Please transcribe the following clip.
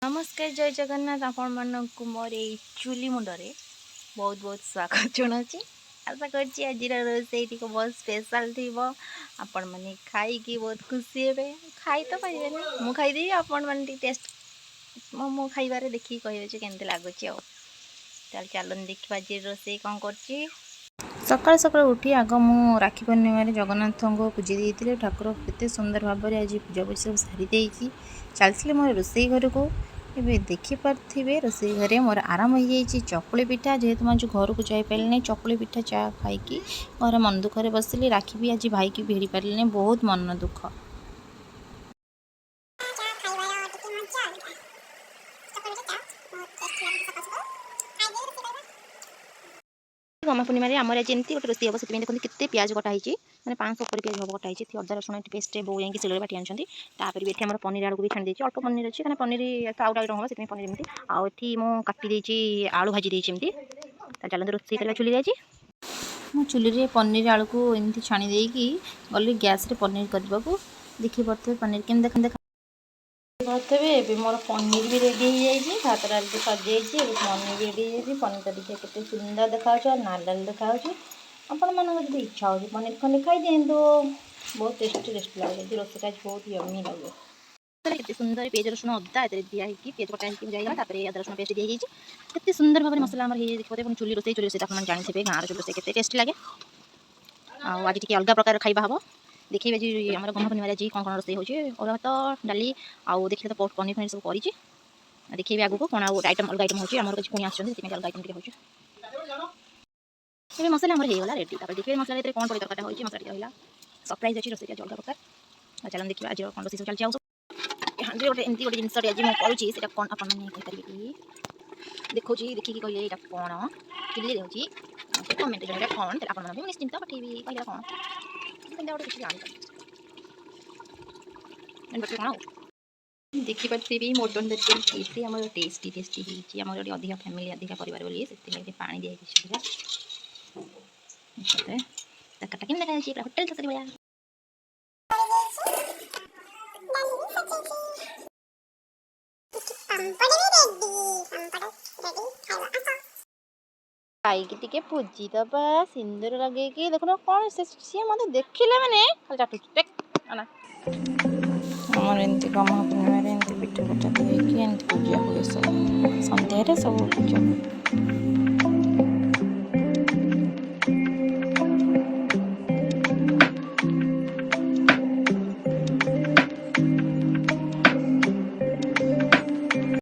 नमस्कार जय जगन्नाथ आपण मानक मोर ए चुली मुंडरे बहुत बहुत स्वागत जनाची आशा करछि आज रोसे बहुत स्पेशल थी आपण मैंने खाई बहुत खुशी हे खाई तो पारे मु खाईदेवी आपण मैंने टेस्ट मो खाइबार देखिए कहे केमती लगुच चल चलन देखा आज रोसे कौन कर सकाल सकाल उठी आग मु राखी पूर्णिम जगन्नाथ को पूजी देते ठाकुर केते सुंदर भाव में आज पूजा पूजा सब सारी देकी चलती मोर रोसे घर को ए देखिपे रोसे घरे मोर आराम हो जाइए चकुली पिठा जेहेतु मैं घर को जापारे नहीं चकुली पिठा चा खाई घर मन दुखरे बसिली राखी भी आज भाई की भिड़ी पारे नहीं बहुत मन दुख गमा पूर्णिमा आम आज एमती गोटे रोषे हम से देखते केते प्याज कटा मैंने 500 प्याज हम कटाई अदा रसुण पेस्ट बो जाकि शिल बाटी आनी भी आम पनीर आलू भी छाणी अल्प पनीर अच्छी कहना पनीर आउट आउट हम से पनीर एमती आठी मुझे काटी आलू भाजी देती चलते रोषे करवा चुली आज मु चुली पनीर आलू को एमती छाणी देकी गली गैस रे पनीर करने को देखी पारे पनीर केम देखा करते मोर पनीर भी रेडी हो भात डाल सजाई पनीर भी रेडी हो पनीर तो देखिए केते सुंदर देखा लाल लाल देखा आपण मानक इच्छा हो पनीर खंडे खाई दिंतु बहुत टेस्टी टेस्टी लगे रोषेटा बहुत यम्मी लगे केते सुंदर पेज रसुण अदा दिखाई पेज कटा जाएगा अदा रसुण पेस्ट दी केते सुंदर भाव में मसला देखते चुली रोसे आप जानते गाँव चुली रोसे केते टेस्टी लगे आज टी अलग प्रकार खाଇବା हम देखिए जी आम गम्मा पूर्णिमा जी कौन कौन रोसे होगा भात डाली आउ देखिए तो पनीर फनीर सब कर देखिए आगू कौन आइटम अलग आइटम होगी आम कुछ पुणी आसमें अलग आइटम हो मसला आम होगा रेडी देखिए मसला कौन पड़े तरकाटा हो मसला रहा सरप्राइज अच्छी रोसे अलग प्रकार चलन देखिए आज कौन रोसे सब चलती हाँ गोटे एमती गोटे जिनस आज मुझे करुँच कौन आपने देखो देखिए कहले यहाँ कौन चुली होगी कमेंट जो कौन आप निश्चिंत पठेबी कहले कौन गोटे किसी कौन देखिपे भी मटन तरकारी केते आम टेस्टी टेस्टी होती आम अधिक फैमिली अधिक परिवार बोली से पानी दिखाई तरकाटा केम देखा होटेल तरकारी भाया खाई पूजी दबा सिंदूर लगे देखो कौन सी मत देखिले मैंने खाली आमर एमती गम्मा पूर्णिम पिठा पिठा देकी पूजा हुए सब सन्ध्या सब पूजा